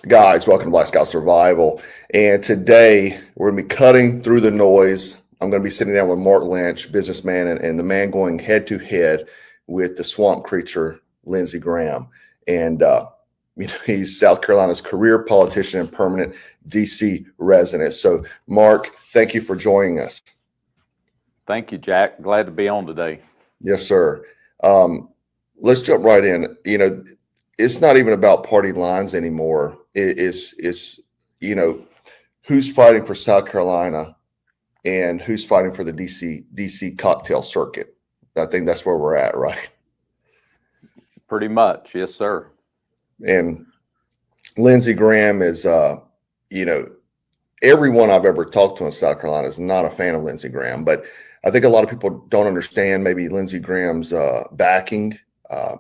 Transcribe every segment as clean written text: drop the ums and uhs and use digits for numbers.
Guys, welcome to Black Scout Survival. And today we're going to be cutting through the noise. I'm going to be sitting down with Mark Lynch, businessman, and the man going head to head with the swamp creature, Lindsey Graham. And he's South Carolina's career politician and permanent DC resident. So, Mark, thank you for joining us. Thank you, Jack. Glad to be on today. Yes, sir. Let's jump right in. It's not even about party lines anymore. It's who's fighting for South Carolina and who's fighting for the DC cocktail circuit. I think that's where we're at, right? Pretty much, yes, sir. And Lindsey Graham is, everyone I've ever talked to in South Carolina is not a fan of Lindsey Graham, but I think a lot of people don't understand maybe Lindsey Graham's backing.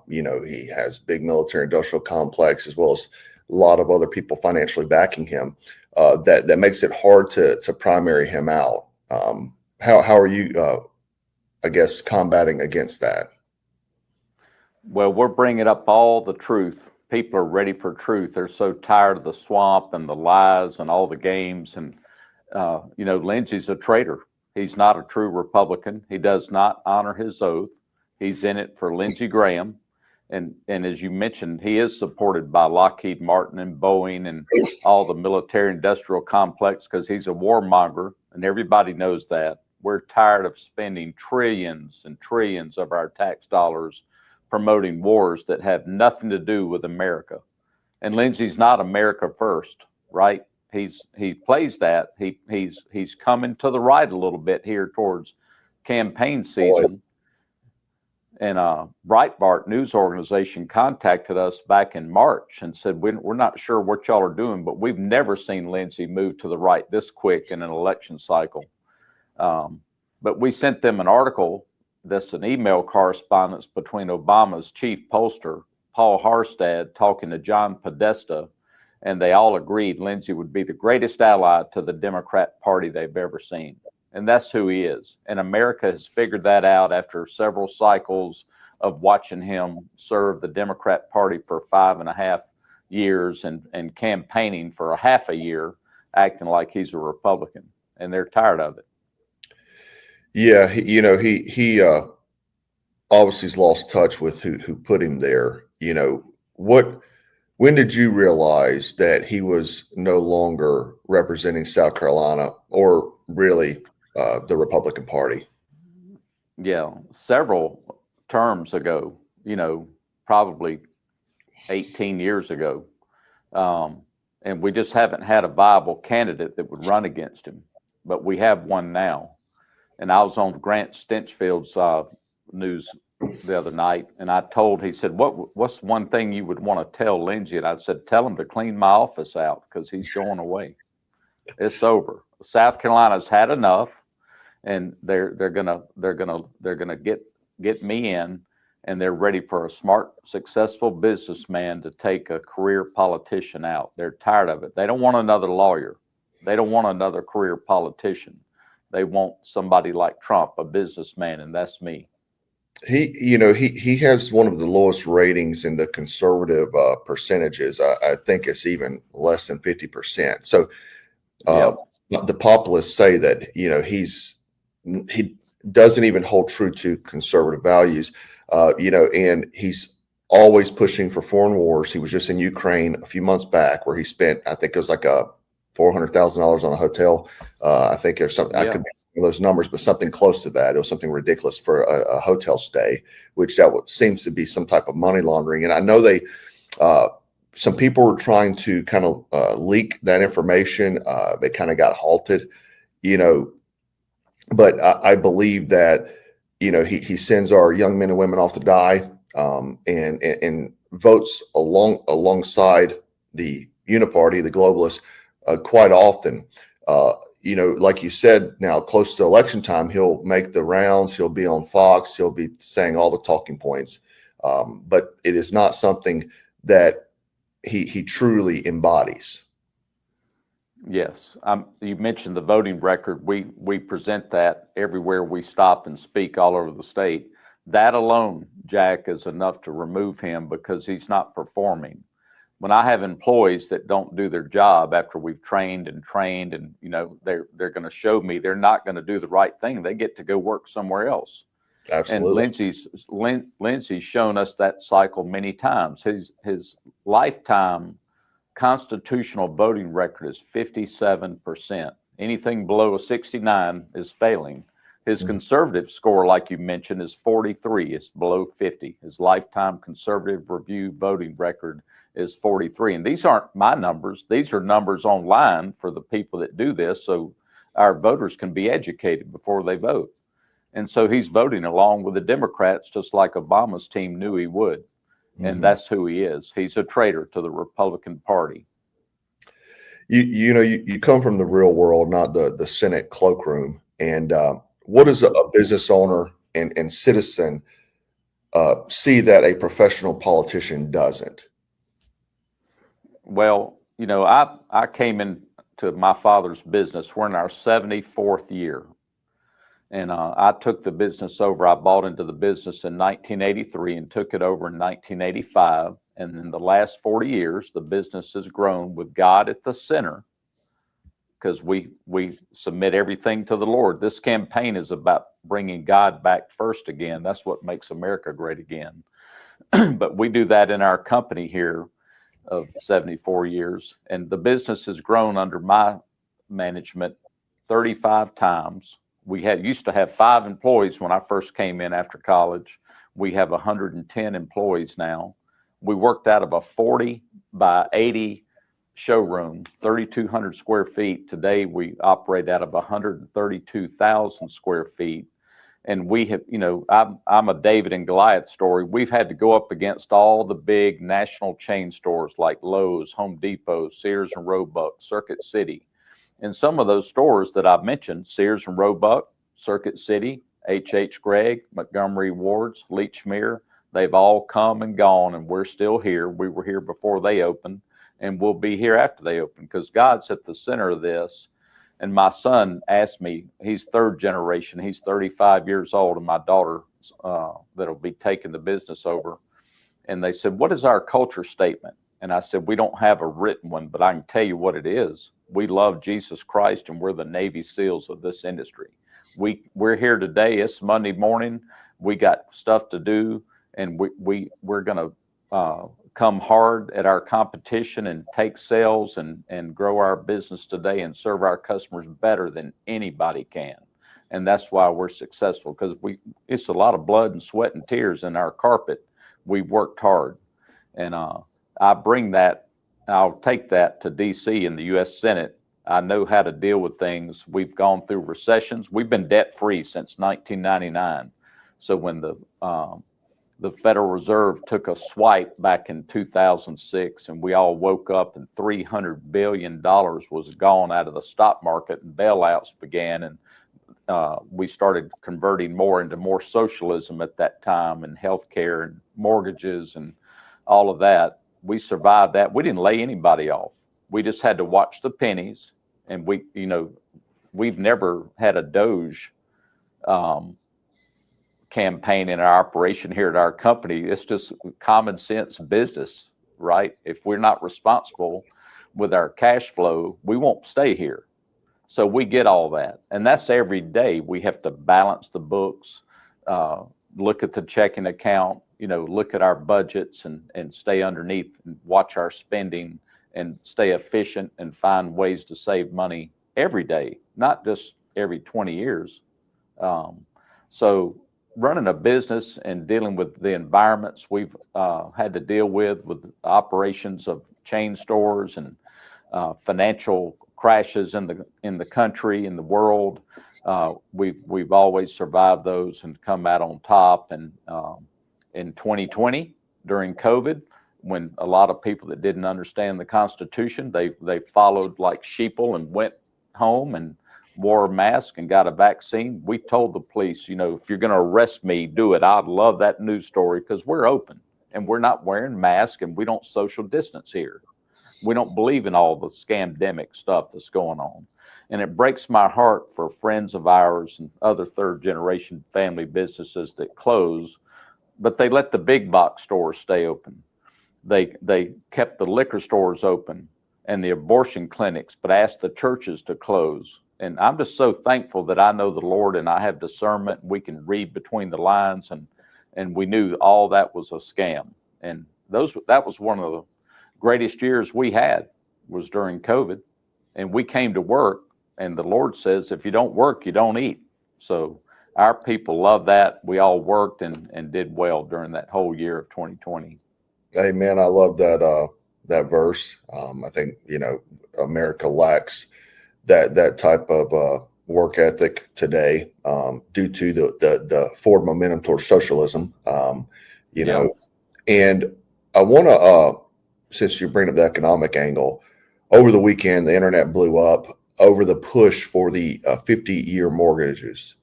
He has big military industrial complex as well as a lot of other people financially backing him. That makes it hard to primary him out. How are you, combating against that? Well, we're bringing up all the truth. People are ready for truth. They're so tired of the swamp and the lies and all the games. And, Lindsey's a traitor. He's not a true Republican. He does not honor his oath. He's in it for Lindsey Graham. And as you mentioned, he is supported by Lockheed Martin and Boeing and all the military industrial complex because he's a warmonger, and everybody knows that. We're tired of spending trillions and trillions of our tax dollars promoting wars that have nothing to do with America. And Lindsey's not America first, right? He plays that. He's coming to the right a little bit here towards campaign season. And Breitbart news organization contacted us back in March and said, we're not sure what y'all are doing, but we've never seen Lindsey move to the right this quick in an election cycle. But we sent them an article that's an email correspondence between Obama's chief pollster, Paul Harstad, talking to John Podesta, and they all agreed Lindsey would be the greatest ally to the Democrat Party they've ever seen. And that's who he is. And America has figured that out after several cycles of watching him serve the Democrat Party for 5.5 years and campaigning for a half a year, acting like he's a Republican. And they're tired of it. Yeah, he obviously has lost touch with who put him there. When did you realize that he was no longer representing South Carolina or really the Republican Party? Yeah, several terms ago, probably 18 years ago. And we just haven't had a viable candidate that would run against him, but we have one now. And I was on Grant Stinchfield's news the other night, and I told, he said, what's one thing you would want to tell Lindsey? And I said, tell him to clean my office out because he's going away. It's over. South Carolina's had enough, and they're gonna get me in, and they're ready for a smart, successful businessman to take a career politician out. They're tired of it. They don't want another lawyer. They don't want another career politician. They want somebody like Trump, a businessman, and that's me. He has one of the lowest ratings in the conservative percentages. I think it's even less than 50%. So the populists say that he doesn't even hold true to conservative values. And he's always pushing for foreign wars. He was just in Ukraine a few months back, where he spent, I think it was like $400,000 on a hotel. I think there's something, I could be those numbers, but something close to that. It was something ridiculous for a hotel stay, which seems to be some type of money laundering. And I know some people were trying to kind of leak that information. They kind of got halted, but I believe that, he sends our young men and women off to die, and votes alongside the Uniparty, the globalists, quite often. Like you said, now close to election time, he'll make the rounds. He'll be on Fox. He'll be saying all the talking points. But it is not something that he truly embodies. Yes. You mentioned the voting record. We present that everywhere we stop and speak all over the state. That alone, Jack, is enough to remove him because he's not performing. when I have employees that don't do their job after we've trained and they're going to show me they're not going to do the right thing, they get to go work somewhere else. Absolutely. And Lindsey's shown us that cycle many times. His lifetime constitutional voting record is 57%. Anything below a 69 is failing. His conservative score, like you mentioned, is 43. It's below 50. His lifetime conservative review voting record is 43. And these aren't my numbers. These are numbers online for the people that do this, so our voters can be educated before they vote. And so he's voting along with the Democrats, just like Obama's team knew he would. And that's who he is. He's a traitor to the Republican Party. You come from the real world, not the Senate cloakroom. And what does a business owner and citizen see that a professional politician doesn't? Well, I came into my father's business. We're in our 74th year. And I took the business over. I bought into the business in 1983 and took it over in 1985. And in the last 40 years, the business has grown with God at the center, because we submit everything to the Lord. This campaign is about bringing God back first again. That's what makes America great again. But we do that in our company here of 74 years. And the business has grown under my management 35 times. We used to have 5 employees when I first came in after college. We have 110 employees now. We worked out of a 40 by 80 showroom, 3,200 square feet. Today, we operate out of 132,000 square feet. And we have, I'm a David and Goliath story. We've had to go up against all the big national chain stores like Lowe's, Home Depot, Sears and Roebuck, Circuit City. And some of those stores that I've mentioned, Sears and Roebuck, Circuit City, H.H. Gregg, Montgomery Ward's, Lynch, MIRA, they've all come and gone, and we're still here. We were here before they opened, and we'll be here after they open, because God's at the center of this. And my son asked me, he's third generation, he's 35 years old, and my daughter that'll be taking the business over. And they said, what is our culture statement? And I said, we don't have a written one, but I can tell you what it is. We love Jesus Christ, and we're the Navy SEALs of this industry. We're here today. It's Monday morning. We got stuff to do, and we're going to come hard at our competition and take sales and grow our business today and serve our customers better than anybody can. And that's why we're successful, because it's a lot of blood and sweat and tears in our carpet. We've worked hard. And I bring that, I'll take that to DC in the U.S. Senate. I know how to deal with things. We've gone through recessions. We've been debt-free since 1999. So when the Federal Reserve took a swipe back in 2006, and we all woke up and $300 billion was gone out of the stock market, and bailouts began, and we started converting more into more socialism at that time, and healthcare and mortgages and all of that. We survived that. We didn't lay anybody off. We just had to watch the pennies, and we've never had a Doge campaign in our operation here at our company. It's just common sense business, right? If we're not responsible with our cash flow, we won't stay here. So we get all that. And that's every day. We have to balance the books, look at the checking account, look at our budgets and stay underneath and watch our spending and stay efficient and find ways to save money every day, not just every 20 years. So running a business and dealing with the environments we've had to deal with operations of chain stores and financial crashes in the country, in the world, we've always survived those and come out on top. And in 2020, during COVID, when a lot of people that didn't understand the Constitution, they followed like sheeple and went home and wore a mask and got a vaccine. We told the police, if you're going to arrest me, do it. I'd love that news story, because we're open and we're not wearing masks and we don't social distance here. We don't believe in all the scamdemic stuff that's going on. And it breaks my heart for friends of ours and other third generation family businesses that close, but they let the big box stores stay open. They kept the liquor stores open and the abortion clinics, but asked the churches to close. And I'm just so thankful that I know the Lord and I have discernment. We can read between the lines, and we knew all that was a scam. And that was one of the greatest years we had, was during COVID. And we came to work, and the Lord says, if you don't work, you don't eat. So our people love that. We all worked and did well during that whole year of 2020. Hey man, I love that verse. I think, America lacks that type of work ethic today, due to the forward momentum towards socialism. And I want to, since you bring up the economic angle, over the weekend the internet blew up over the push for the 50-year mortgages.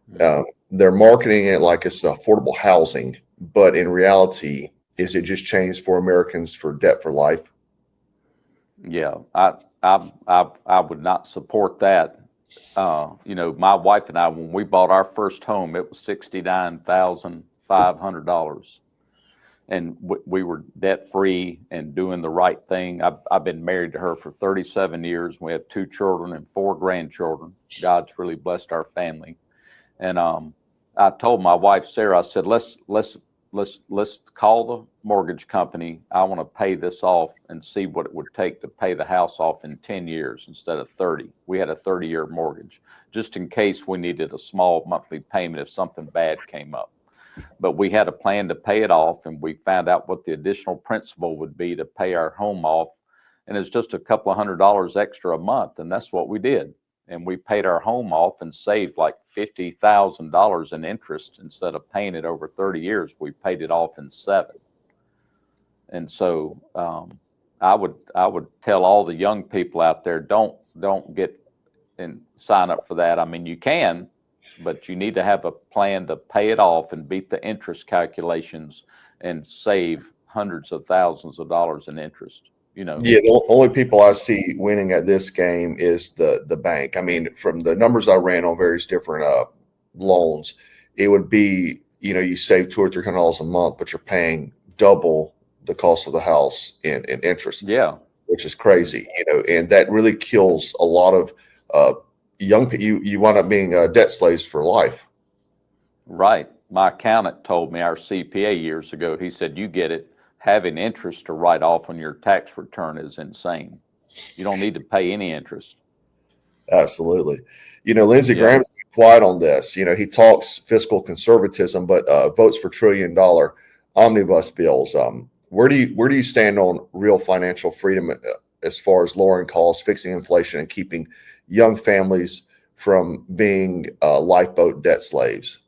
They're marketing it like it's affordable housing, but in reality, is it just changed for Americans for debt for life? Yeah, I would not support that. My wife and I, when we bought our first home, it was $69,500, and we were debt free and doing the right thing. I've been married to her for 37 years. We have 2 children and 4 grandchildren. God's really blessed our family. And I told my wife Sarah, I said, let's call the mortgage company. I want to pay this off and see what it would take to pay the house off in 10 years instead of 30. We had a 30-year mortgage, just in case we needed a small monthly payment if something bad came up. But we had a plan to pay it off, and we found out what the additional principal would be to pay our home off. And it's just a couple of $100 extra a month, and that's what we did. And we paid our home off and saved like $50,000 in interest. Instead of paying it over 30 years, we paid it off in 7. And so I would tell all the young people out there, don't get and sign up for that. I mean, you can, but you need to have a plan to pay it off and beat the interest calculations and save hundreds of thousands of dollars in interest. Yeah, the only people I see winning at this game is the bank. I mean, from the numbers I ran on various different loans, it would be, you save $200 or $300 a month, but you're paying double the cost of the house in interest. Yeah, which is crazy, and that really kills a lot of young people. You wind up being debt slaves for life. Right. My accountant told me, our CPA years ago, he said, you get it. Having interest to write off on your tax return is insane. You don't need to pay any interest. Absolutely. Lindsey Graham's quiet on this. He talks fiscal conservatism, but votes for $1 trillion omnibus bills. Where do you stand on real financial freedom as far as lowering costs, fixing inflation, and keeping young families from being lifeboat debt slaves?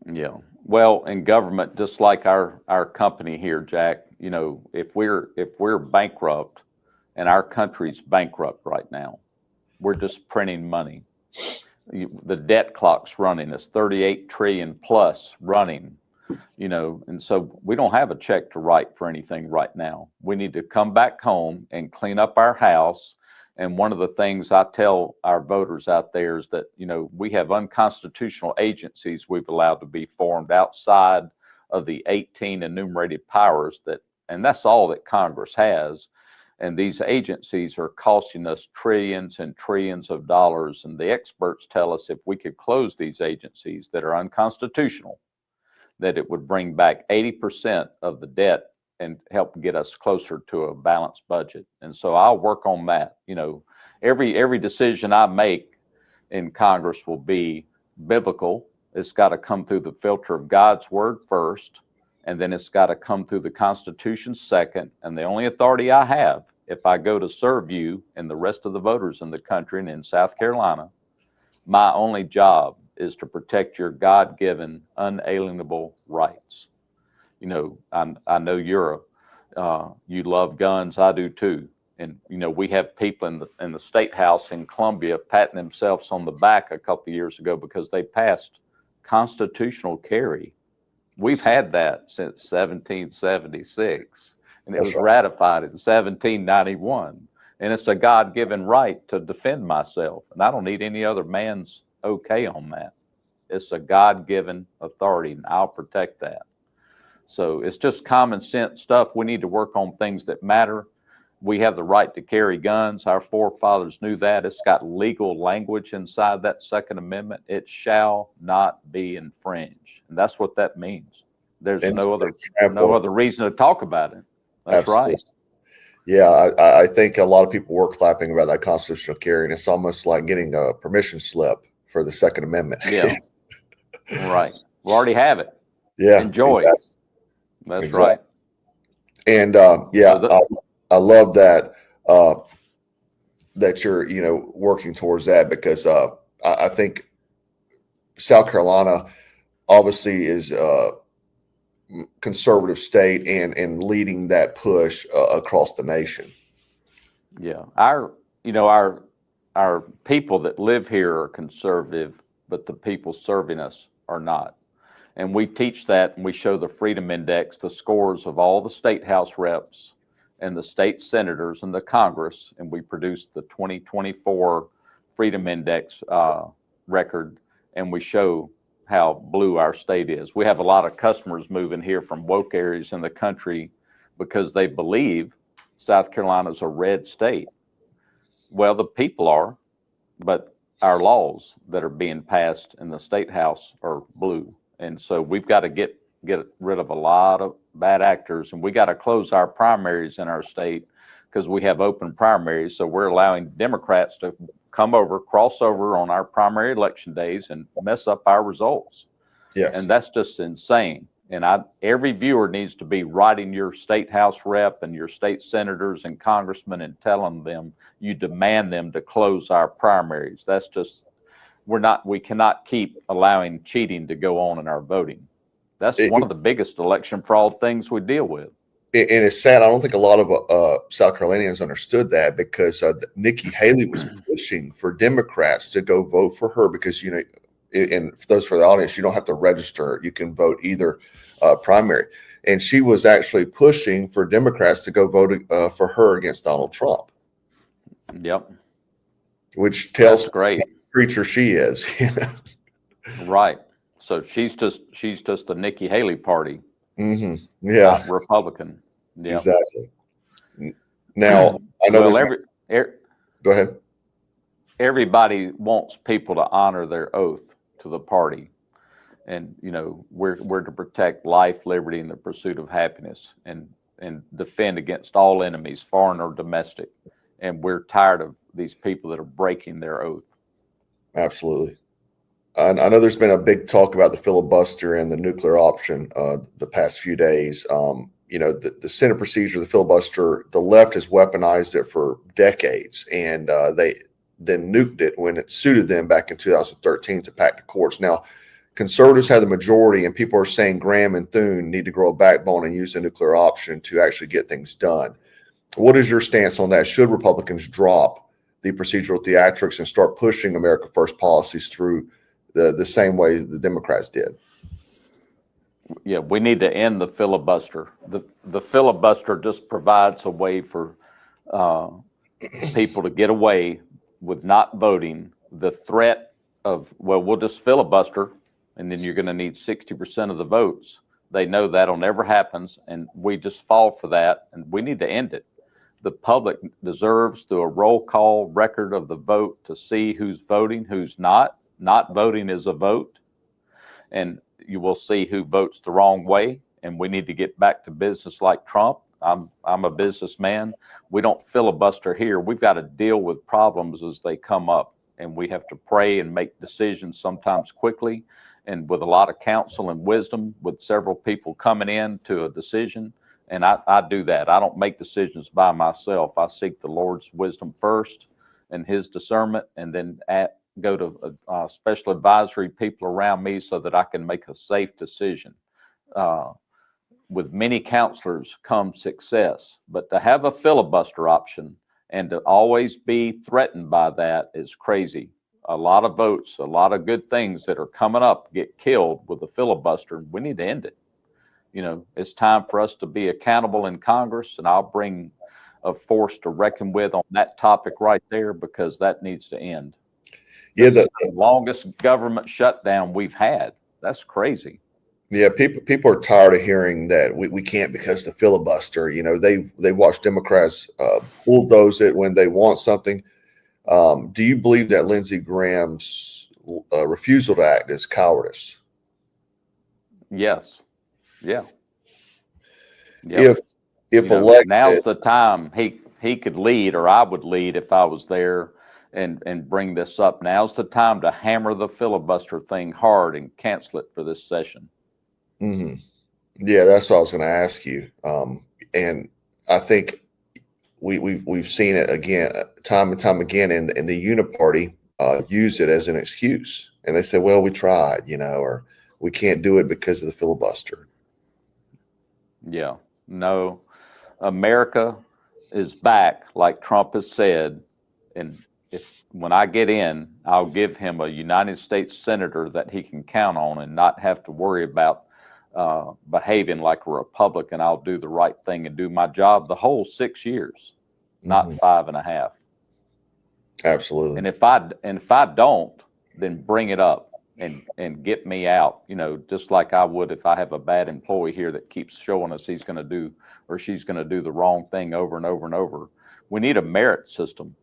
Yeah. Well, in government, just like our company here, Jack, if we're bankrupt, and our country's bankrupt right now, we're just printing money. The debt clock's running. It's 38 trillion plus running, and so we don't have a check to write for anything right now. We need to come back home and clean up our house. And one of the things I tell our voters out there is that, we have unconstitutional agencies we've allowed to be formed outside of the 18 enumerated powers and that's all that Congress has. And these agencies are costing us trillions and trillions of dollars. And the experts tell us if we could close these agencies that are unconstitutional, that it would bring back 80% of the debt and help get us closer to a balanced budget. And so I'll work on that. Every decision I make in Congress will be biblical. It's got to come through the filter of God's word first, and then it's got to come through the Constitution second. And the only authority I have, if I go to serve you and the rest of the voters in the country and in South Carolina, my only job is to protect your God-given unalienable rights. I know you love guns. I do too. And, we have people in the State House in Columbia patting themselves on the back a couple of years ago because they passed constitutional carry. We've had that since 1776, and it was ratified in 1791. And it's a God-given right to defend myself. And I don't need any other man's okay on that. It's a God-given authority, and I'll protect that. So it's just common sense stuff. We need to work on things that matter. We have the right to carry guns. Our forefathers knew that. It's got legal language inside that Second Amendment. It shall not be infringed. And that's what that means. There's no other reason to talk about it. That's Absolutely. right. Yeah, I think a lot of people were clapping about that constitutional carry, and it's almost like getting a permission slip for the Second Amendment. Yeah. Right. We already have it. Yeah. Enjoy. Exactly. That's right. And I love that that you're working towards that, because I think South Carolina obviously is a conservative state and leading that push across the nation. Yeah, our people that live here are conservative, but the people serving us are not. And we teach that, and we show the Freedom Index, the scores of all the state house reps and the state senators and the Congress, and we produce the 2024 Freedom Index record, and we show how blue our state is. We have a lot of customers moving here from woke areas in the country because they believe South Carolina's a red state. Well, the people are, but our laws that are being passed in the state house are blue. And so we've got to get rid of a lot of bad actors, and we got to close our primaries in our state because we have open primaries. So we're allowing Democrats to cross over on our primary election days and mess up our results. Yes. And that's just insane. And every viewer needs to be writing your state house rep and your state senators and congressmen and telling them you demand them to close our primaries. That's just, we cannot keep allowing cheating to go on in our voting. That's one of the biggest election fraud things we deal with. And it's sad. I don't think a lot of South Carolinians understood that, because Nikki Haley was pushing for Democrats to go vote for her, because, and for those for the audience, you don't have to register. You can vote either primary. And she was actually pushing for Democrats to go vote for her against Donald Trump. Yep. Which tells That's great. what creature she is. Right. So she's just the Nikki Haley party. Mm-hmm. Yeah. Not Republican. Yeah. Exactly. Now, I know go ahead. Everybody wants people to honor their oath to the party. And, we're to protect life, liberty, and the pursuit of happiness, and defend against all enemies, foreign or domestic. And we're tired of these people that are breaking their oath. Absolutely. I know there's been a big talk about the filibuster and the nuclear option the past few days. The Senate procedure, the filibuster, the left has weaponized it for decades, and they then nuked it when it suited them back in 2013 to pack the courts. Now, conservatives have the majority, and people are saying Graham and Thune need to grow a backbone and use the nuclear option to actually get things done. What is your stance on that? Should Republicans drop the procedural theatrics and start pushing America First policies through the same way the Democrats did? Yeah, we need to end the filibuster. The filibuster just provides a way for people to get away with not voting. The threat of, we'll just filibuster, and then you're going to need 60% of the votes. They know that'll never happen, and we just fall for that, and we need to end it. The public deserves, through a roll call record of the vote, to see who's voting, who's not. Not voting is a vote, and you will see who votes the wrong way. And we need to get back to business like Trump. I'm a businessman. We don't filibuster here. We've got to deal with problems as they come up, and we have to pray and make decisions, sometimes quickly and with a lot of counsel and wisdom, with several people coming in to a decision. And I do that. I don't make decisions by myself. I seek the Lord's wisdom first and his discernment, and then go to special advisory people around me so that I can make a safe decision. With many counselors comes success, but to have a filibuster option and to always be threatened by that is crazy. A lot of votes, a lot of good things that are coming up get killed with the filibuster. We need to end it. It's time for us to be accountable in Congress, and I'll bring a force to reckon with on that topic right there, because that needs to end. Yeah, the longest government shutdown we've had. That's crazy. Yeah, people are tired of hearing that we can't because the filibuster. You know, they watch Democrats bulldoze it when they want something. Do you believe that Lindsey Graham's refusal to act is cowardice? Yes. Yeah. Yep. If Now's elected, the time he could lead, or I would lead if I was there, and bring this up. Now's the time to hammer the filibuster thing hard and cancel it for this session. mm-hmm. Yeah, that's what I was going to ask you. And I think we've seen it again, time and time again, in the uniparty use it as an excuse, and they say, "Well, we tried, you know, or we can't do it because of the filibuster." Yeah, no, America is back, like Trump has said, and when I get in, I'll give him a United States senator that he can count on and not have to worry about behaving like a Republican. I'll do the right thing and do my job the whole 6 years, not 5.5. Absolutely. And if I don't, then bring it up and get me out. You know, just like I would if I have a bad employee here that keeps showing us he's going to do or she's going to do the wrong thing over and over and over. We need a merit system.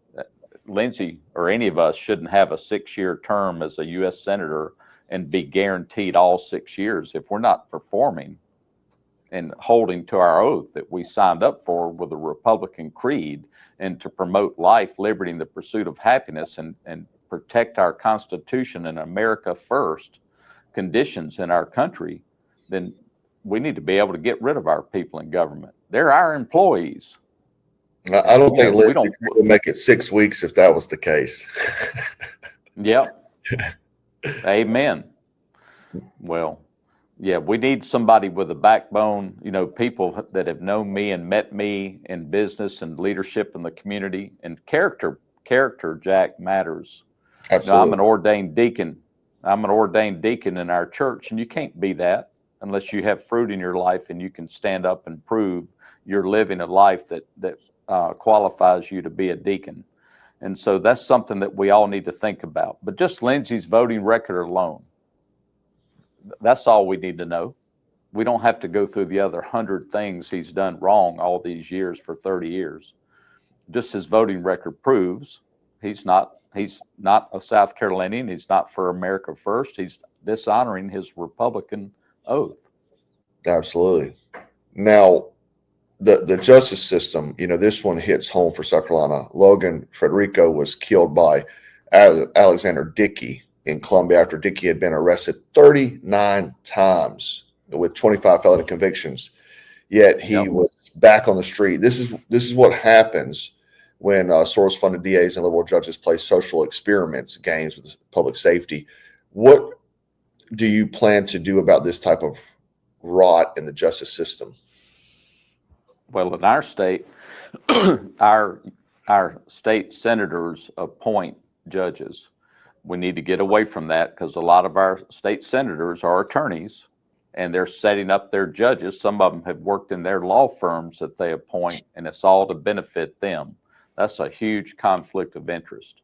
Lindsey or any of us shouldn't have a 6-year term as a U.S. senator and be guaranteed all 6 years if we're not performing and holding to our oath that we signed up for with a Republican creed, and to promote life, liberty, and the pursuit of happiness, and protect our Constitution and America first conditions in our country. Then we need to be able to get rid of our people in government. They're our employees. I don't think Lindsey would make it 6 weeks if that was the case. Yep. Amen. Well, yeah, we need somebody with a backbone, you know, people that have known me and met me in business and leadership in the community, and character, Jack, matters. Absolutely. You know, I'm an ordained deacon. I'm an ordained deacon in our church, and you can't be that unless you have fruit in your life and you can stand up and prove you're living a life that qualifies you to be a deacon. And so that's something that we all need to think about. But just Lindsey's voting record alone, that's all we need to know. We don't have to go through the other 100 things he's done wrong all these years for 30 years. Just his voting record proves he's not a South Carolinian. He's not for America first. He's dishonoring his Republican oath. Absolutely. Now, the justice system, you know, this one hits home for South Carolina. Logan Federico was killed by Alexander Dickey in Columbia after Dickey had been arrested 39 times with 25 felony convictions. Yet he was back on the street. This is what happens when Soros-funded DAs and liberal judges play social experiments games with public safety. What do you plan to do about this type of rot in the justice system? Well, in our state, our state senators appoint judges. We need to get away from that because a lot of our state senators are attorneys and they're setting up their judges. Some of them have worked in their law firms that they appoint, and it's all to benefit them. That's a huge conflict of interest.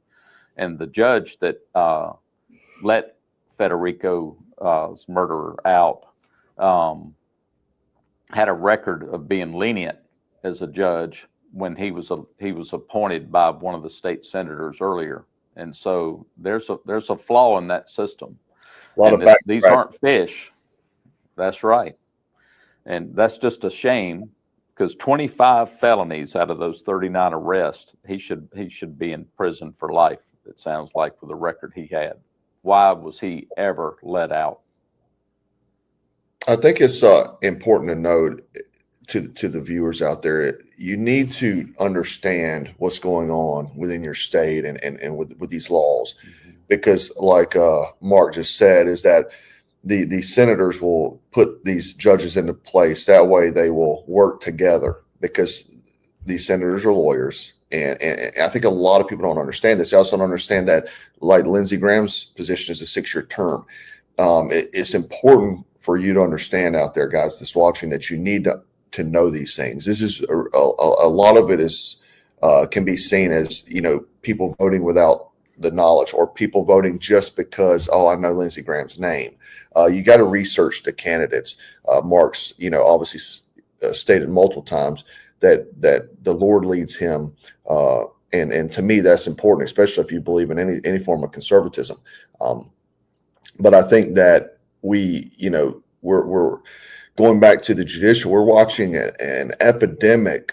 And the judge that let Federico's murderer out had a record of being lenient as a judge when he was appointed by one of the state senators earlier. And so there's a flaw in that system. These aren't fish. That's right. And that's just a shame because 25 felonies out of those 39 arrests, he should be in prison for life. It sounds like with the record he had. Why was he ever let out? I think it's important to note to the viewers out there, you need to understand what's going on within your state and with these laws, because like Mark just said, is that the senators will put these judges into place. That way they will work together because these senators are lawyers. And I think a lot of people don't understand this. They also don't understand that, like Lindsey Graham's position is a 6-year term. It's important for you to understand out there, guys, that's watching, that you need to know these things. This is a lot of it is can be seen as, you know, people voting without the knowledge, or people voting just because, oh, I know Lindsey Graham's name. You got to research the candidates. Mark's, obviously stated multiple times that the Lord leads him, and to me that's important, especially if you believe in any form of conservatism. But I think that we're going back to the judicial. We're watching an epidemic.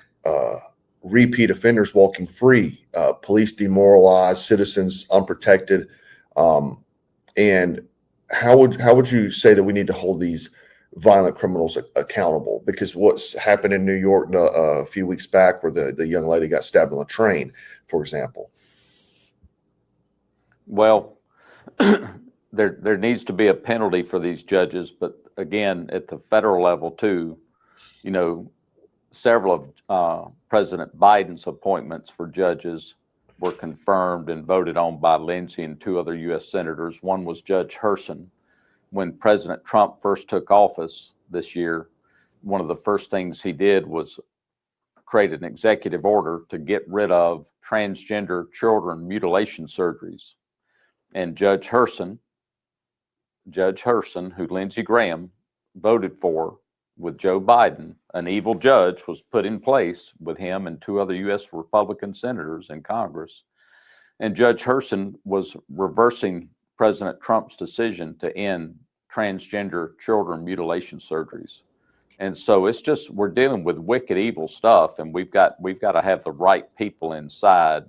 Repeat offenders walking free, police demoralized, citizens unprotected, and how would you say that we need to hold these violent criminals accountable? Because what's happened in New York a few weeks back, where the young lady got stabbed on a train, for example. Well, there needs to be a penalty for these judges, but again, at the federal level too, several of President Biden's appointments for judges were confirmed and voted on by Lindsey and 2 other U.S. senators. One was Judge Herson. When President Trump first took office this year, one of the first things he did was create an executive order to get rid of transgender children mutilation surgeries. And Judge Herson, who Lindsey Graham voted for with Joe Biden, an evil judge was put in place with him and 2 other U.S. Republican senators in Congress. And Judge Herson was reversing President Trump's decision to end transgender children mutilation surgeries. And so it's just, we're dealing with wicked, evil stuff, and we've got to have the right people inside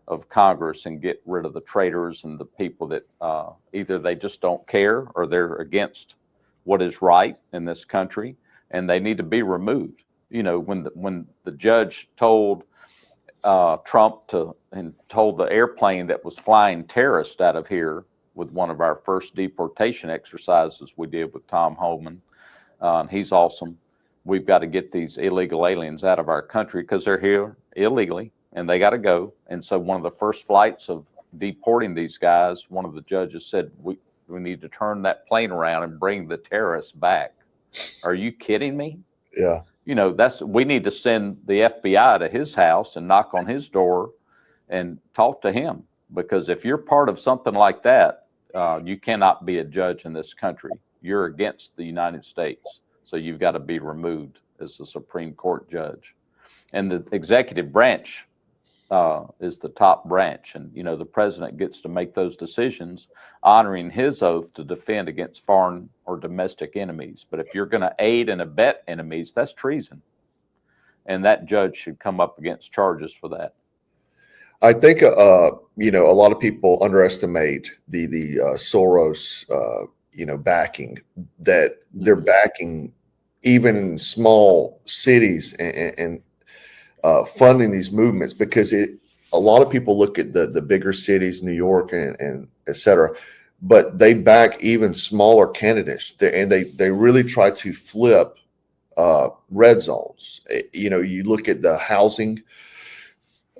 of Congress and get rid of the traitors and the people that either they just don't care or they're against what is right in this country, and they need to be removed. When the judge told Trump and told the airplane that was flying terrorists out of here with one of our first deportation exercises we did with Tom Homan, he's awesome. We've got to get these illegal aliens out of our country because they're here illegally and they got to go. And so one of the first flights of deporting these guys, one of the judges said, we need to turn that plane around and bring the terrorists back. Are you kidding me? Yeah. We need to send the FBI to his house and knock on his door and talk to him, because if you're part of something like that, you cannot be a judge in this country. You're against the United States. So you've got to be removed as the Supreme Court judge. And the executive branch is the top branch. And, the president gets to make those decisions, honoring his oath to defend against foreign or domestic enemies. But if you're going to aid and abet enemies, that's treason. And that judge should come up against charges for that. I think, a lot of people underestimate the Soros, backing, that they're backing even small cities and funding these movements, because a lot of people look at the bigger cities, New York and et cetera, but they back even smaller candidates, and they really try to flip red zones. You look at the housing,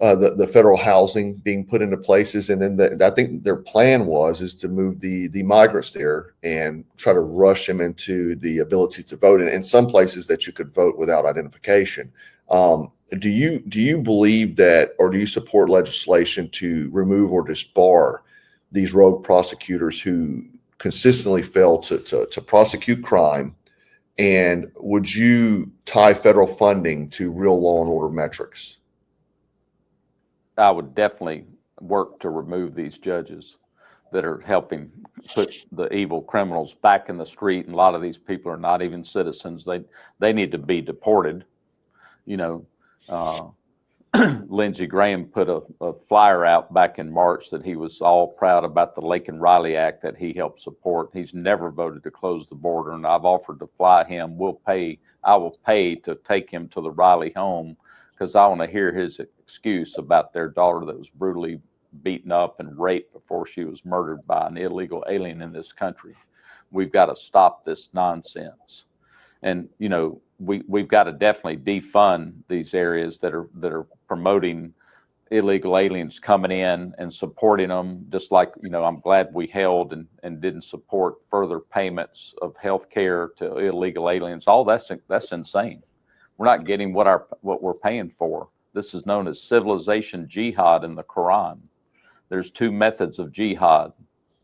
the federal housing being put into places, and then I think their plan is to move the migrants there and try to rush them into the ability to vote in some places that you could vote without identification. Do you believe that, or do you support legislation to remove or disbar these rogue prosecutors who consistently fail to prosecute crime? And would you tie federal funding to real law and order metrics? I would definitely work to remove these judges that are helping put the evil criminals back in the street. And a lot of these people are not even citizens. They need to be deported. Lindsey Graham put a flyer out back in March that he was all proud about the Laken Riley Act that he helped support. He's never voted to close the border, and I've offered to fly him. I will pay to take him to the Riley home, because I want to hear his excuse about their daughter that was brutally beaten up and raped before she was murdered by an illegal alien in this country. We've got to stop this nonsense. And, we've got to definitely defund these areas that are promoting illegal aliens coming in and supporting them. Just like, I'm glad we held and didn't support further payments of health care to illegal aliens. All that's insane. We're not getting what we're paying for. This is known as civilization jihad in the Quran. there's two methods of jihad: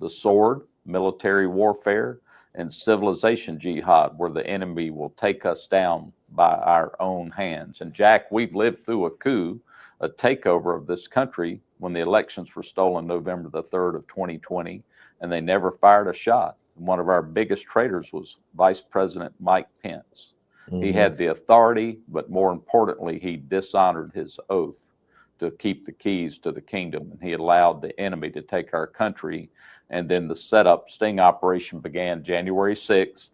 the sword, military warfare, and civilization jihad, where the enemy will take us down by our own hands. And Jack, we've lived through a coup, a takeover of this country when the elections were stolen November the 3rd of 2020, and they never fired a shot. And one of our biggest traitors was Vice President Mike Pence. He had the authority, but more importantly, he dishonored his oath to keep the keys to the kingdom, and he allowed the enemy to take our country. And then the sting operation began January 6th,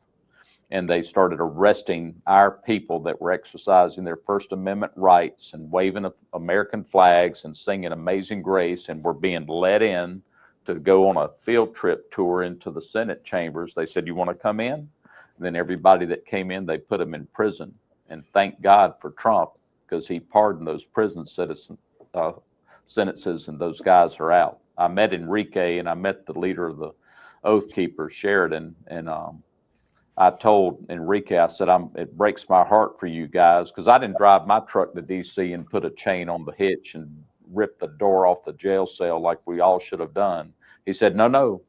and they started arresting our people that were exercising their First Amendment rights and waving American flags and singing Amazing Grace, and were being led in to go on a field trip tour into the Senate chambers. They said, "You want to come in?" And then everybody that came in, they put them in prison. And thank God for Trump, because he pardoned those prison sentences, and those guys are out. I met Enrique, and I met the leader of the Oath Keepers, Sheridan, and I told Enrique, I said, it breaks my heart for you guys, because I didn't drive my truck to D.C. and put a chain on the hitch and rip the door off the jail cell like we all should have done. He said, no,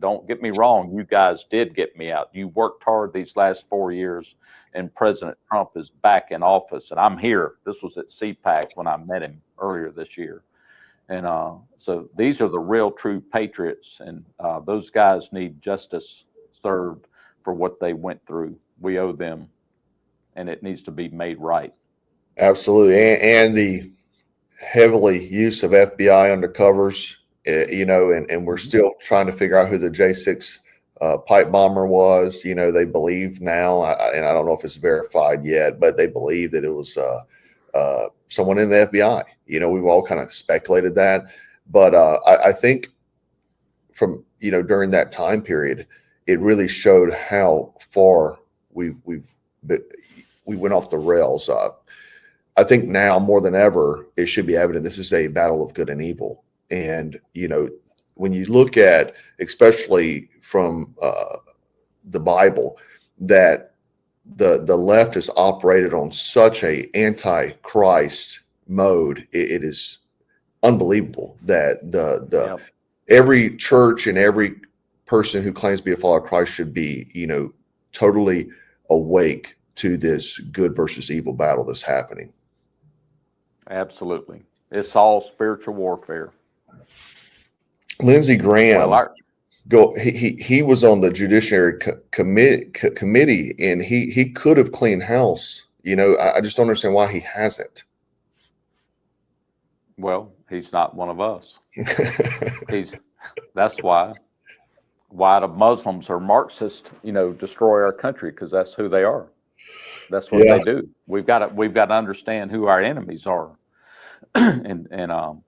don't get me wrong. You guys did get me out. You worked hard these last 4 years, and President Trump is back in office, and I'm here. This was at CPAC when I met him earlier this year. And so these are the real true patriots, and those guys need justice served for what they went through. We owe them, and it needs to be made right. Absolutely. And the heavily use of FBI undercovers, and we're still trying to figure out who the J6 pipe bomber was. They believe now, and I don't know if it's verified yet, but they believe that it was someone in the FBI. We've all kind of speculated that, but I think from during that time period, it really showed how far we went off the rails. I think now more than ever, it should be evident this is a battle of good and evil. And when you look at, especially from the Bible, that the left has operated on such a anti-Christ mode, it is unbelievable that every church and every person who claims to be a follower of Christ should be, totally awake to this good versus evil battle that's happening. Absolutely. It's all spiritual warfare. Lindsey Graham, he was on the Judiciary committee, and he could have cleaned house. I just don't understand why he hasn't. Well, he's not one of us. That's why the Muslims are Marxist, destroy our country, because that's who they are. That's what they do. We've got to understand who our enemies are. and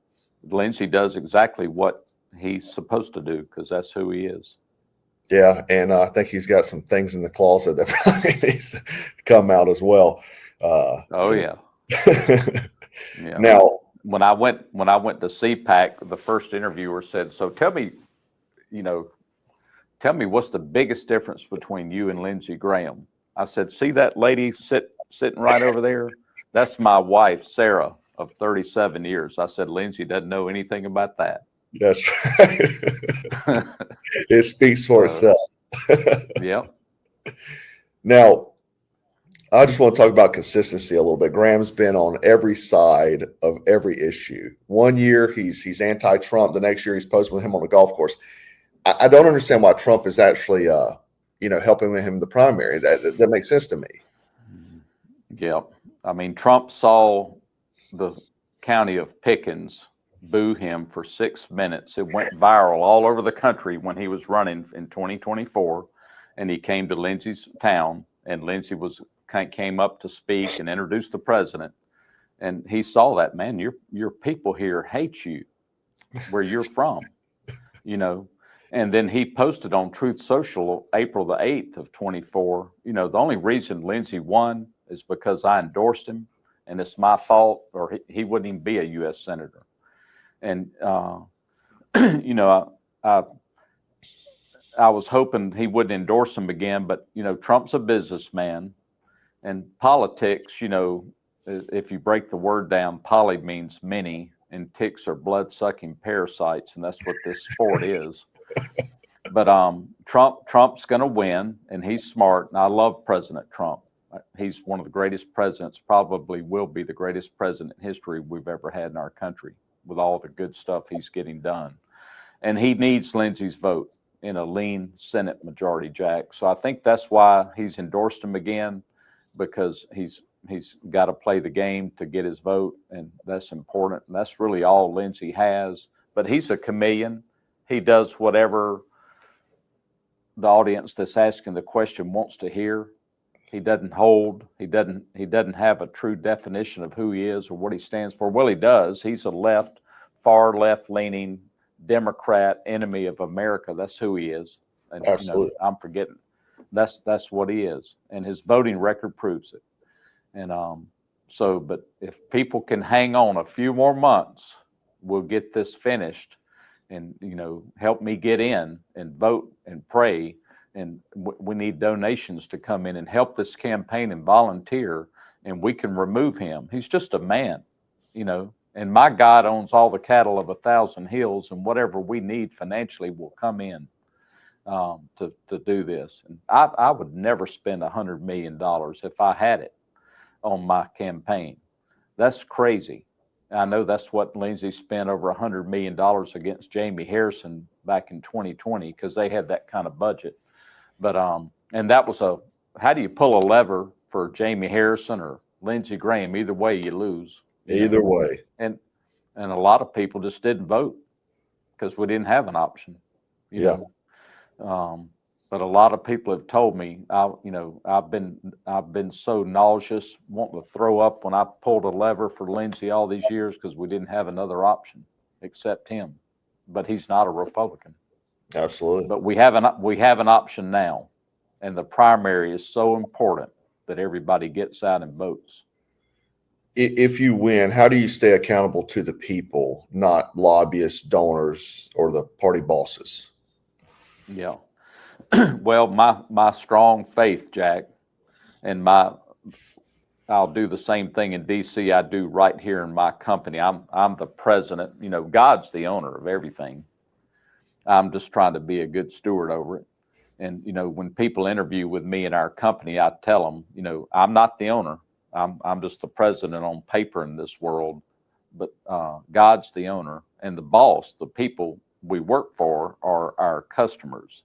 Lindsey does exactly what he's supposed to do, because that's who he is. Yeah, and I think he's got some things in the closet that probably needs to come out as well. Oh yeah. Yeah. Now, when I went to CPAC, the first interviewer said, "So tell me what's the biggest difference between you and Lindsey Graham?" I said, "See that lady sitting right over there? That's my wife, Sarah, of 37 years. I said, "Lindsey doesn't know anything about that." That's right. It speaks for itself. Yep. Now, I just want to talk about consistency a little bit. Graham's been on every side of every issue. One year he's anti-Trump. The next year he's posing with him on the golf course. I don't understand why Trump is actually, helping with him in the primary. That makes sense to me. Yeah. I mean, Trump saw the county of Pickens boo him for 6 minutes. It went viral all over the country when he was running in 2024, and he came to Lindsey's town, and Lindsey came up to speak and introduce the president, and he saw that, man, your people here hate you where you're from, and then he posted on Truth Social April the 8th of 24, the only reason Lindsey won is because I endorsed him, and it's my fault, or he wouldn't even be a U.S. senator. And, I was hoping he wouldn't endorse him again, but, Trump's a businessman, and politics, if you break the word down, poly means many, and ticks are blood-sucking parasites, and that's what this sport is. But Trump's going to win, and he's smart, and I love President Trump. He's one of the greatest presidents, probably will be the greatest president in history we've ever had in our country, with all the good stuff he's getting done. And he needs Lindsey's vote in a lean Senate majority, Jack. So I think that's why he's endorsed him again, because he's got to play the game to get his vote, and that's important. And that's really all Lindsey has. But he's a chameleon. He does whatever the audience that's asking the question wants to hear. He doesn't hold. He doesn't have a true definition of who he is or what he stands for. Well, he does. He's a far left-leaning Democrat, enemy of America. That's who he is. And Absolutely. I'm forgetting. That's what he is, and his voting record proves it. And but if people can hang on a few more months, we'll get this finished, and help me get in and vote and pray. And we need donations to come in and help this campaign and volunteer, and we can remove him. He's just a man, and my God owns all the cattle of 1,000 hills, and whatever we need financially will come in to do this. And I would never spend $100 million if I had it on my campaign. That's crazy. I know that's what Lindsey spent over $100 million against Jamie Harrison back in 2020, because they had that kind of budget. But and that was how do you pull a lever for Jamie Harrison or Lindsey Graham? Either way, you lose. Either way. And a lot of people just didn't vote because we didn't have an option. But a lot of people have told me, I've been so nauseous, wanting to throw up when I pulled a lever for Lindsey all these years, because we didn't have another option except him. But he's not a Republican. Absolutely. But we have an option now, and the primary is so important that everybody gets out and votes. If you win, how do you stay accountable to the people, not lobbyists, donors, or the party bosses? Yeah. Well, my strong faith, Jack, and I'll do the same thing in DC I do right here in my company. I'm the president. God's the owner of everything. I'm just trying to be a good steward over it. And, when people interview with me in our company, I tell them, I'm not the owner. I'm just the president on paper in this world, but God's the owner, and the boss, the people we work for, are our customers.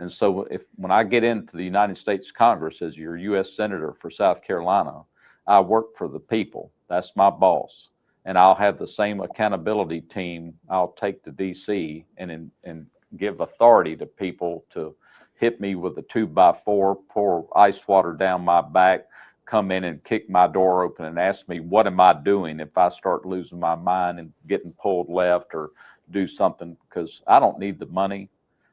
And so when I get into the United States Congress as your U.S. Senator for South Carolina, I work for the people. That's my boss. And I'll have the same accountability team I'll take to D.C. and give authority to people to hit me with a 2x4, pour ice water down my back, come in and kick my door open and ask me, what am I doing if I start losing my mind and getting pulled left or do something? Because I don't need the money.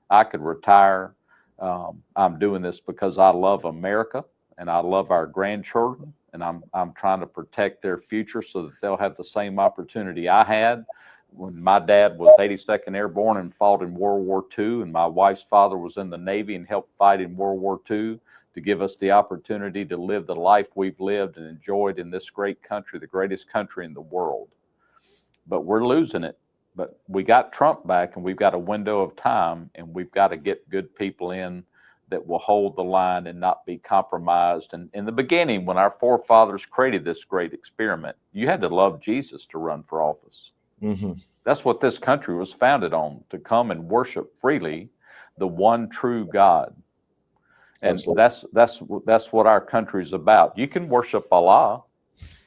I could retire. I'm doing this because I love America and I love our grandchildren, and I'm trying to protect their future so that they'll have the same opportunity I had when my dad was 82nd Airborne and fought in World War II, and my wife's father was in the Navy and helped fight in World War II, to give us the opportunity to live the life we've lived and enjoyed in this great country, the greatest country in the world. But we're losing it. But we got Trump back, and we've got a window of time, and we've got to get good people in that will hold the line and not be compromised. And in the beginning, when our forefathers created this great experiment, you had to love Jesus to run for office. Mm-hmm. That's what this country was founded on, to come and worship freely the one true God. And that's what our country is about. You can worship Allah,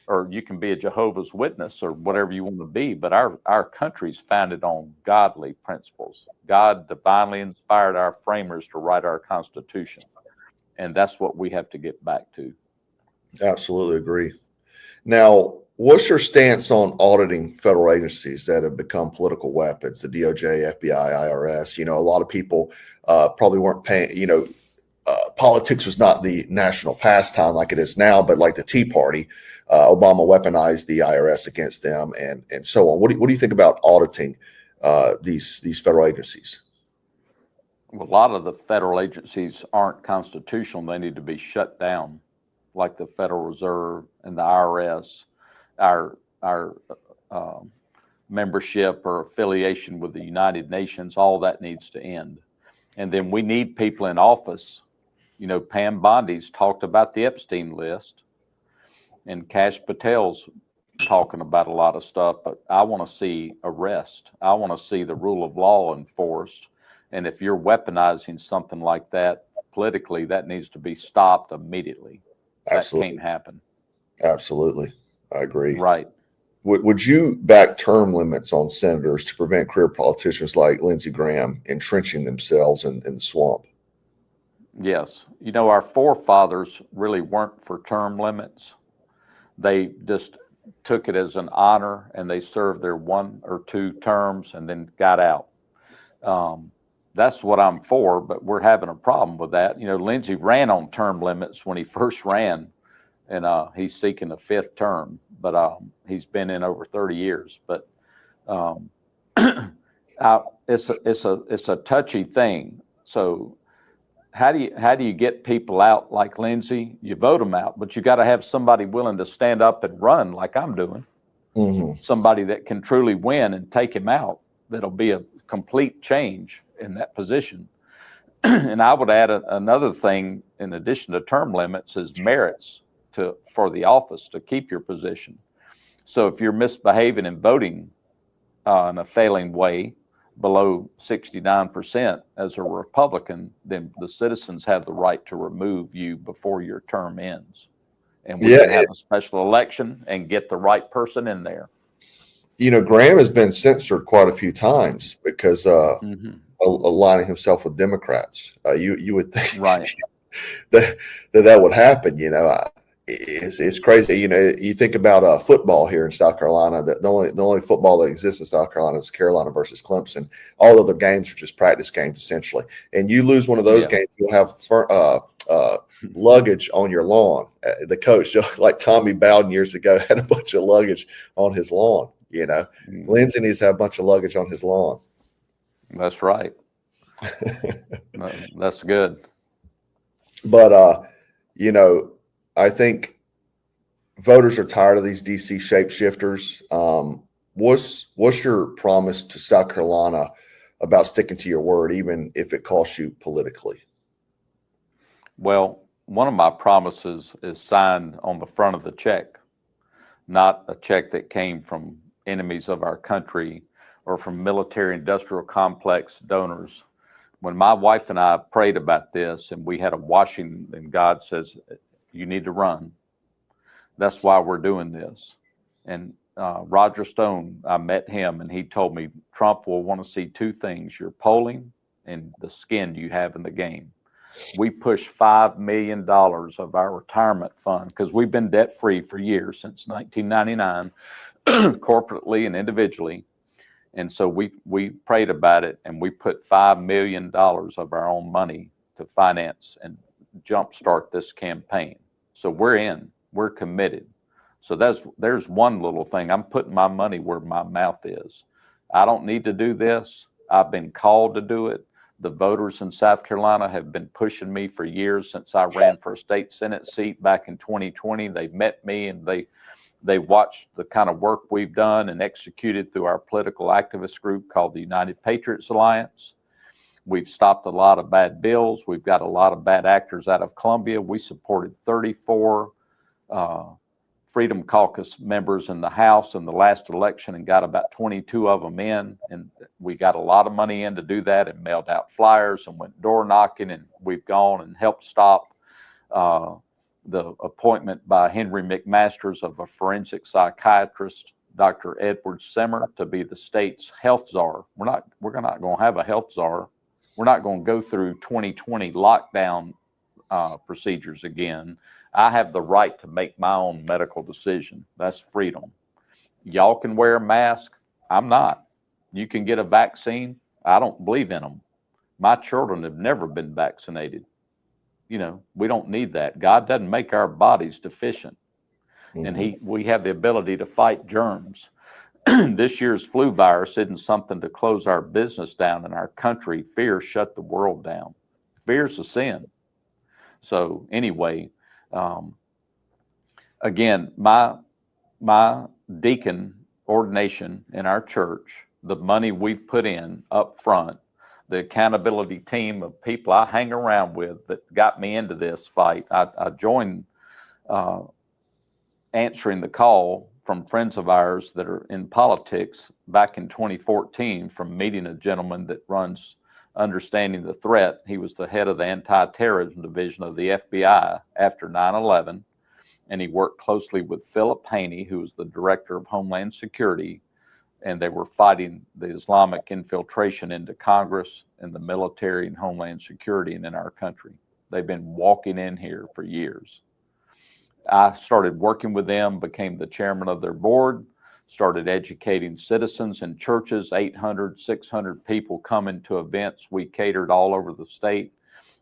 or you can be a Jehovah's Witness, or whatever you want to be, but our country's founded on godly principles. God divinely inspired our framers to write our Constitution, and that's what we have to get back to. Absolutely agree. Now, what's your stance on auditing federal agencies that have become political weapons, the DOJ, FBI, IRS? A lot of people probably weren't paying, politics was not the national pastime like it is now, but like the Tea Party, Obama weaponized the IRS against them, and so on. What do you think about auditing these federal agencies? Well, a lot of the federal agencies aren't constitutional. They need to be shut down, like the Federal Reserve and the IRS. Our membership or affiliation with the United Nations. All that needs to end. And then we need people in office. Pam Bondi's talked about the Epstein list, and Kash Patel's talking about a lot of stuff, but I want to see arrest. I want to see the rule of law enforced. And if you're weaponizing something like that politically, that needs to be stopped immediately. Absolutely. That can't happen. Absolutely. I agree. Right. Would you back term limits on senators to prevent career politicians like Lindsey Graham entrenching themselves in the swamp? Yes. Our forefathers really weren't for term limits. They just took it as an honor, and they served their 1 or 2 terms and then got out. That's what I'm for, but we're having a problem with that. Lindsey ran on term limits when he first ran, and he's seeking a 5th term, but he's been in over 30 years. But it's a touchy thing. So how do you get people out like Lindsey? You vote them out, but you got to have somebody willing to stand up and run like I'm doing. Mm-hmm. Somebody that can truly win and take him out. That'll be a complete change in that position. And I would add another thing in addition to term limits is merits for the office to keep your position. So if you're misbehaving and voting in a failing way below 69% as a Republican, then the citizens have the right to remove you before your term ends. And we can have a special election and get the right person in there. Graham has been censored quite a few times because aligning himself with Democrats. You would think right. that would happen. It's crazy. You think about football here in South Carolina. The only football that exists in South Carolina is Carolina versus Clemson. All other games are just practice games essentially. And you lose one of those games, you'll have luggage on your lawn. The coach, like Tommy Bowden years ago, had a bunch of luggage on his lawn. Lindsey needs to have a bunch of luggage on his lawn. That's right. That's good. But I think voters are tired of these DC shapeshifters. What's your promise to South Carolina about sticking to your word, even if it costs you politically? Well, one of my promises is signed on the front of the check, not a check that came from enemies of our country or from military industrial complex donors. When my wife and I prayed about this and we had a washing, and God says, you need to run. That's why we're doing this. And Roger Stone, I met him and he told me Trump will want to see 2 things, your polling and the skin you have in the game. We pushed $5 million of our retirement fund because we've been debt free for years, since 1999, corporately and individually. And so we prayed about it, and we put $5 million of our own money to finance and jumpstart this campaign. So we're committed. So there's one little thing. I'm putting my money where my mouth is. I don't need to do this. I've been called to do it. The voters in South Carolina have been pushing me for years since I ran for a state Senate seat back in 2020. They met me and they watched the kind of work we've done and executed through our political activist group called the United Patriots Alliance. We've stopped a lot of bad bills. We've got a lot of bad actors out of Columbia. We supported 34 Freedom Caucus members in the House in the last election and got about 22 of them in. And we got a lot of money in to do that and mailed out flyers and went door knocking. And we've gone and helped stop the appointment by Henry McMasters of a forensic psychiatrist, Dr. Edward Simmer, to be the state's health czar. We're not going to have a health czar. We're not going to go through 2020 lockdown procedures again. I have the right to make my own medical decision. That's freedom. Y'all can wear a mask. I'm not. You can get a vaccine. I don't believe in them. My children have never been vaccinated. We don't need that. God doesn't make our bodies deficient. Mm-hmm. And we have the ability to fight germs. This year's flu virus isn't something to close our business down in our country. Fear shut the world down. Fear's a sin. So anyway, again, my deacon ordination in our church, the money we've put in up front, the accountability team of people I hang around with that got me into this fight. I joined answering the call from friends of ours that are in politics back in 2014 from meeting a gentleman that runs Understanding the Threat. He was the head of the anti-terrorism division of the FBI after 9/11. And he worked closely with Philip Haney, who was the director of Homeland Security, and they were fighting the Islamic infiltration into Congress and the military and Homeland Security and in our country. They've been walking in here for years. I started working with them, became the chairman of their board, started educating citizens in churches, 800, 600 people coming to events. We catered all over the state.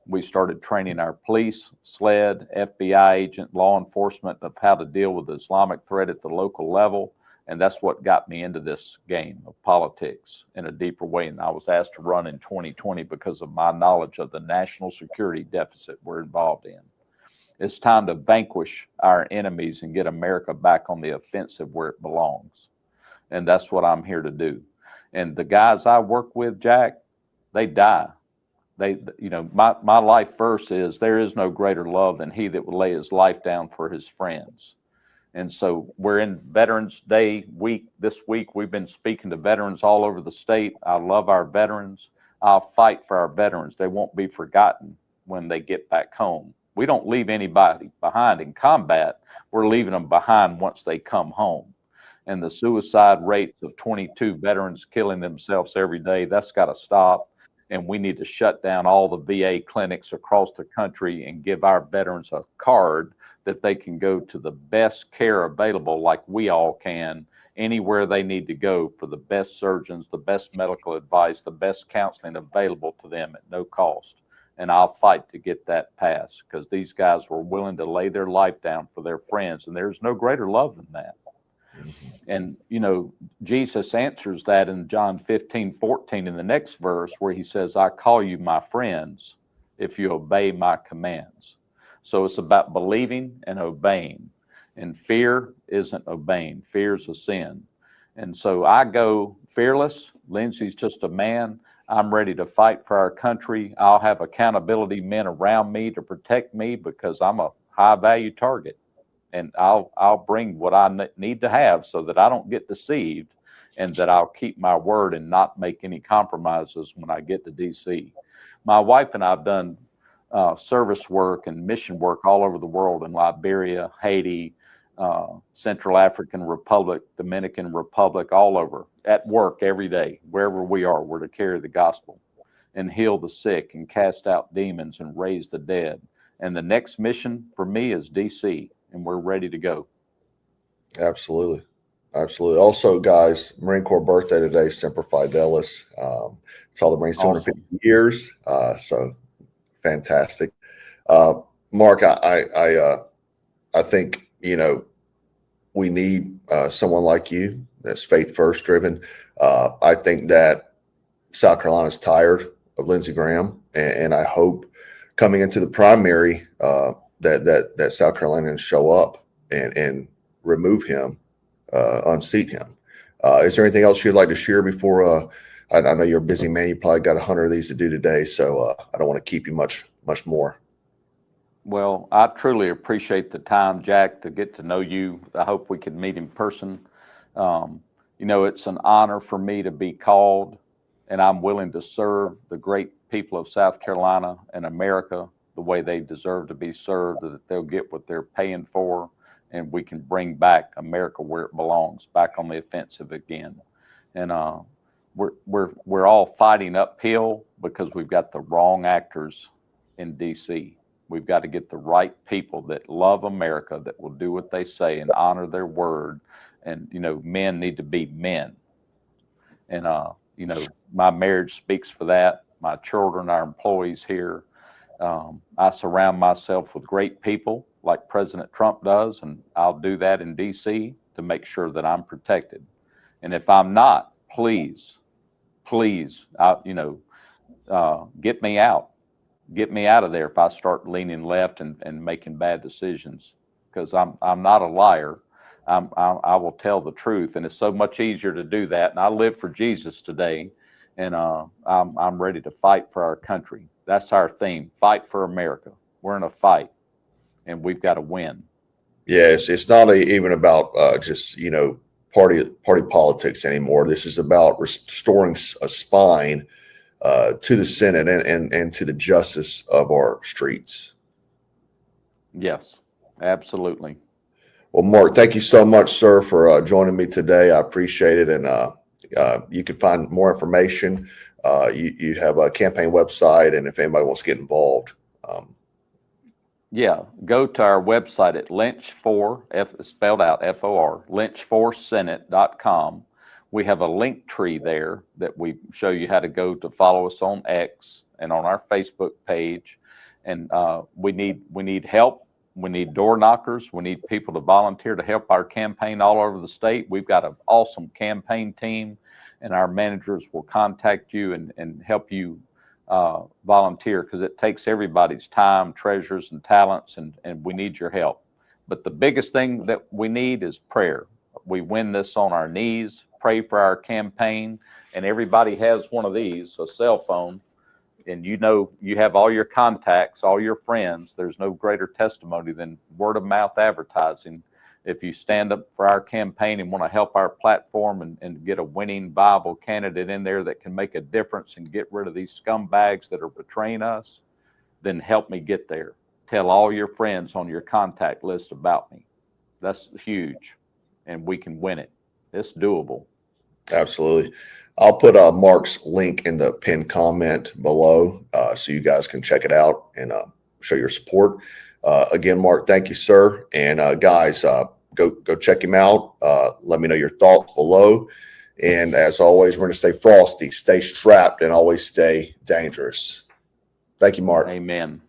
We started training our police, SLED, FBI agent, law enforcement of how to deal with the Islamic threat at the local level. And that's what got me into this game of politics in a deeper way. And I was asked to run in 2020 because of my knowledge of the national security deficit we're involved in. It's time to vanquish our enemies and get America back on the offensive where it belongs. And that's what I'm here to do. And the guys I work with, Jack, they die. My life verse is, there is no greater love than he that will lay his life down for his friends. And so we're in Veterans Day week. This week, we've been speaking to veterans all over the state. I love our veterans. I'll fight for our veterans. They won't be forgotten when they get back home. We don't leave anybody behind in combat. We're leaving them behind once they come home. And the suicide rates of 22 veterans killing themselves every day, that's got to stop. And we need to shut down all the VA clinics across the country and give our veterans a card that they can go to the best care available, like we all can, anywhere they need to go for the best surgeons, the best medical advice, the best counseling available to them at no cost. And I'll fight to get that passed, because these guys were willing to lay their life down for their friends. And there's no greater love than that. And, Jesus answers that in John 15:14 in the next verse, where he says, I call you my friends if you obey my commands. So it's about believing and obeying. And fear isn't obeying. Fear is a sin. And so I go fearless. Lindsey's just a man. I'm ready to fight for our country. I'll have accountability men around me to protect me, because I'm a high value target. And I'll bring what I need to have so that I don't get deceived, and that I'll keep my word and not make any compromises when I get to DC. My wife and I have done service work and mission work all over the world, in Liberia, Haiti, Central African Republic, Dominican Republic, all over, at work every day. Wherever we are, we're to carry the gospel and heal the sick and cast out demons and raise the dead. And the next mission for me is DC, and we're ready to go. Absolutely. Absolutely. Also, guys, Marine Corps birthday today, Semper Fidelis. It's all the Marines, 250 years. So fantastic. Mark, I think, we need someone like you that's faith first driven. I think that South Carolina's tired of Lindsey Graham, and I hope coming into the primary that South Carolinians show up and remove him, unseat him. Is there anything else you'd like to share before? I know you're a busy man. You probably got 100 of these to do today, so I don't want to keep you much more. Well, I truly appreciate the time, Jack, to get to know you. I hope we can meet in person. It's an honor for me to be called, and I'm willing to serve the great people of South Carolina and America the way they deserve to be served, that they'll get what they're paying for, and we can bring back America where it belongs, back on the offensive again. And we're all fighting uphill because we've got the wrong actors in DC. We've got to get the right people that love America, that will do what they say and honor their word. And, men need to be men. And, my marriage speaks for that. My children, our employees here. I surround myself with great people like President Trump does, and I'll do that in DC to make sure that I'm protected. And if I'm not, please, get me out. Get me out of there if I start leaning left and making bad decisions, because I'm not a liar. I will tell the truth, and it's so much easier to do that. And I live for Jesus today, and I'm ready to fight for our country. That's our theme: fight for America. We're in a fight, and we've got to win. Yes, it's not even about just party politics anymore. This is about restoring a spine to the Senate and to the justice of our streets. Yes, absolutely. Well, Mark, thank you so much, sir, for joining me today. I appreciate it. And you can find more information. You have a campaign website, and if anybody wants to get involved. Yeah, go to our website at Lynch4, spelled out F-O-R, Lynch4Senate.com. We have a link tree there that we show you how to go to follow us on X and on our Facebook page. And we need help. We need door knockers. We need people to volunteer to help our campaign all over the state. We've got an awesome campaign team, and our managers will contact you and help you volunteer, because it takes everybody's time, treasures, and talents, and we need your help. But the biggest thing that we need is prayer. We win this on our knees. Pray for our campaign, and everybody has one of these, a cell phone, and you have all your contacts, all your friends. There's no greater testimony than word of mouth advertising. If you stand up for our campaign and want to help our platform and get a winning, viable candidate in there that can make a difference and get rid of these scumbags that are betraying us, then help me get there. Tell all your friends on your contact list about me. That's huge, and we can win it. It's doable. Absolutely. I'll put Mark's link in the pinned comment below so you guys can check it out and show your support. Again, Mark, thank you, sir. And guys, go check him out. Let me know your thoughts below. And as always, we're going to stay frosty, stay strapped, and always stay dangerous. Thank you, Mark. Amen.